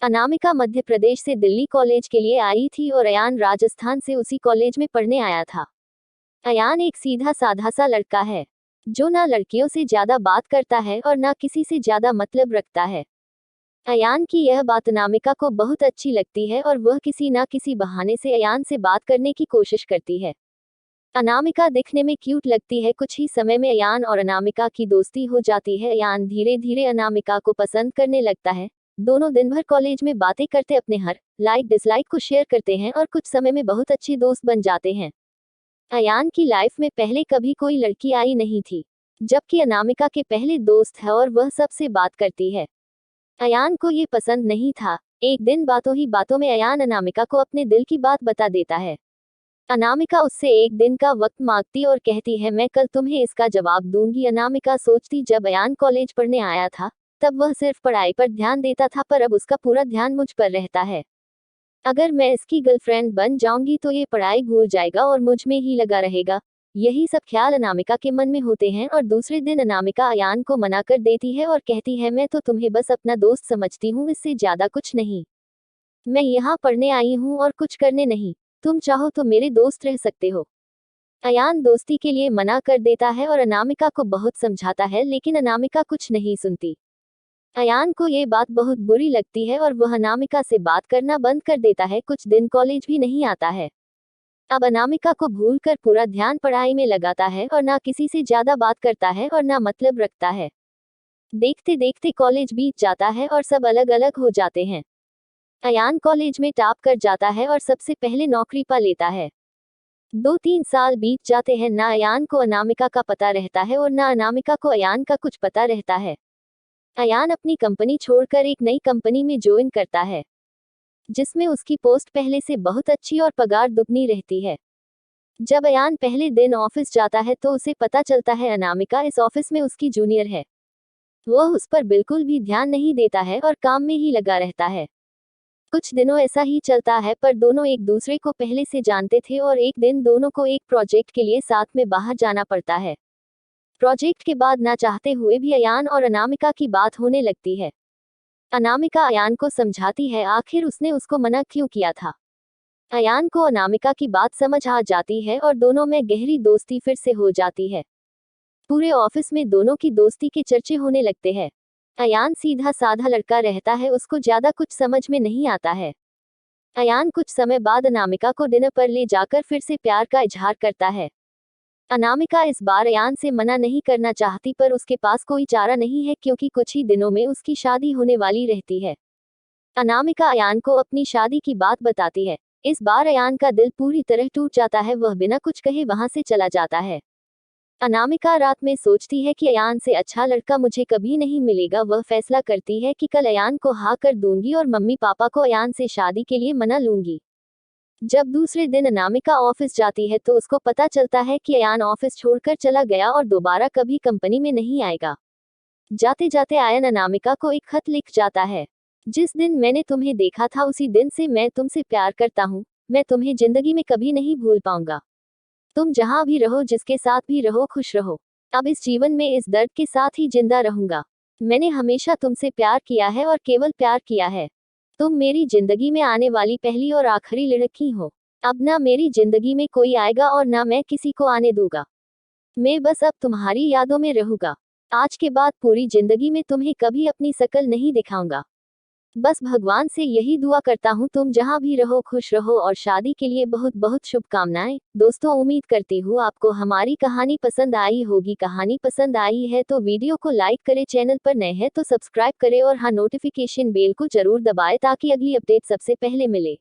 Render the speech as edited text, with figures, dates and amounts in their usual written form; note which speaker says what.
Speaker 1: अनामिका मध्य प्रदेश से दिल्ली कॉलेज के लिए आई थी और अयान राजस्थान से उसी कॉलेज में पढ़ने आया था। अयान एक सीधा साधा सा लड़का है जो ना लड़कियों से ज्यादा बात करता है और ना किसी से ज्यादा मतलब रखता है। अयान की यह बात अनामिका को बहुत अच्छी लगती है और वह किसी ना किसी बहाने से अयान से बात करने की कोशिश करती है। अनामिका दिखने में क्यूट लगती है। कुछ ही समय में अयान और अनामिका की दोस्ती हो जाती है। अयान धीरे धीरे अनामिका को पसंद करने लगता है। दोनों दिन भर कॉलेज में बातें करते अपने हर लाइक डिसलाइक को शेयर करते हैं और कुछ समय में बहुत अच्छे दोस्त बन जाते हैं। अयान की लाइफ में पहले कभी कोई लड़की आई नहीं थी, जबकि अनामिका के पहले दोस्त है और वह सबसे बात करती है। अयान को ये पसंद नहीं था। एक दिन बातों ही बातों में अयान अनामिका को अपने दिल की बात बता देता है। अनामिका उससे एक दिन का वक्त मांगती और कहती है, मैं कल तुम्हें इसका जवाब दूंगी। अनामिका सोचती, जब अयान कॉलेज पढ़ने आया था तब वह सिर्फ पढ़ाई पर ध्यान देता था, पर अब उसका पूरा ध्यान मुझ पर रहता है। अगर मैं इसकी गर्लफ्रेंड बन जाऊंगी तो ये पढ़ाई भूल जाएगा और मुझ में ही लगा रहेगा। यही सब ख्याल अनामिका के मन में होते हैं और दूसरे दिन अनामिका अयान को मना कर देती है और कहती है, मैं तो तुम्हें बस अपना दोस्त समझती हूँ, इससे ज्यादा कुछ नहीं। मैं यहाँ पढ़ने आई हूँ और कुछ करने नहीं। तुम चाहो तो मेरे दोस्त रह सकते हो। अयान दोस्ती के लिए मना कर देता है और अनामिका को बहुत समझाता है, लेकिन अनामिका कुछ नहीं सुनती। अयान को ये बात बहुत बुरी लगती है और वह अनामिका से बात करना बंद कर देता है। कुछ दिन कॉलेज भी नहीं आता है। अब अनामिका को भूलकर पूरा ध्यान पढ़ाई में लगाता है और ना किसी से ज्यादा बात करता है और ना मतलब रखता है। देखते देखते कॉलेज बीत जाता है और सब अलग अलग हो जाते हैं। अयान कॉलेज में टॉप कर जाता है और सबसे पहले नौकरी पा लेता है। 2-3 साल बीत जाते हैं। ना अयान को अनामिका का पता रहता है और ना अनामिका को अयान का कुछ पता रहता है। अयान अपनी कंपनी छोड़कर एक नई कंपनी में ज्वाइन करता है, जिसमें उसकी पोस्ट पहले से बहुत अच्छी और पगार दुगनी रहती है। जब अयान पहले दिन ऑफिस जाता है तो उसे पता चलता है अनामिका इस ऑफिस में उसकी जूनियर है। वह उस पर बिल्कुल भी ध्यान नहीं देता है और काम में ही लगा रहता है। कुछ दिनों ऐसा ही चलता है, पर दोनों एक दूसरे को पहले से जानते थे और एक दिन दोनों को एक प्रोजेक्ट के लिए साथ में बाहर जाना पड़ता है। प्रोजेक्ट के बाद ना चाहते हुए भी अयान और अनामिका की बात होने लगती है। अनामिका अयान को समझाती है आखिर उसने उसको मना क्यों किया था। अयान को अनामिका की बात समझ आ जाती है और दोनों में गहरी दोस्ती फिर से हो जाती है। पूरे ऑफिस में दोनों की दोस्ती के चर्चे होने लगते हैं। अयान सीधा साधा लड़का रहता है, उसको ज्यादा कुछ समझ में नहीं आता है। अयान कुछ समय बाद अनामिका को डिनर पर ले जाकर फिर से प्यार का इजहार करता है। अनामिका इस बार अयान से मना नहीं करना चाहती, पर उसके पास कोई चारा नहीं है क्योंकि कुछ ही दिनों में उसकी शादी होने वाली रहती है। अनामिका अयान को अपनी शादी की बात बताती है। इस बार अयान का दिल पूरी तरह टूट जाता है। वह बिना कुछ कहे वहां से चला जाता है। अनामिका रात में सोचती है कि अयान से अच्छा लड़का मुझे कभी नहीं मिलेगा। वह फैसला करती है कि कल अयान को हाँ कर दूंगी और मम्मी पापा को अयान से शादी के लिए मना लूंगी। जब दूसरे दिन अनामिका ऑफिस जाती है तो उसको पता चलता है कि अयान ऑफिस छोड़कर चला गया और दोबारा कभी कंपनी में नहीं आएगा। जाते जाते अयान अनामिका को एक खत लिख जाता है। जिस दिन मैंने तुम्हें देखा था उसी दिन से मैं तुमसे प्यार करता हूँ। मैं तुम्हें जिंदगी में कभी नहीं भूल पाऊंगा। तुम जहाँ भी रहो, जिसके साथ भी रहो, खुश रहो। अब इस जीवन में इस दर्द के साथ ही जिंदा रहूंगा। मैंने हमेशा तुमसे प्यार किया है और केवल प्यार किया है। तुम मेरी जिंदगी में आने वाली पहली और आखिरी लड़की हो। अब ना मेरी जिंदगी में कोई आएगा और ना मैं किसी को आने दूंगा। मैं बस अब तुम्हारी यादों में रहूंगा। आज के बाद पूरी जिंदगी में तुम्हें कभी अपनी शक्ल नहीं दिखाऊंगा। बस भगवान से यही दुआ करता हूँ तुम जहाँ भी रहो खुश रहो, और शादी के लिए बहुत बहुत शुभकामनाएं। दोस्तों, उम्मीद करती हूँ आपको हमारी कहानी पसंद आई होगी। कहानी पसंद आई है तो वीडियो को लाइक करें, चैनल पर नए हैं तो सब्सक्राइब करें और हाँ, नोटिफिकेशन बेल को जरूर दबाएं ताकि अगली अपडेट सबसे पहले मिले।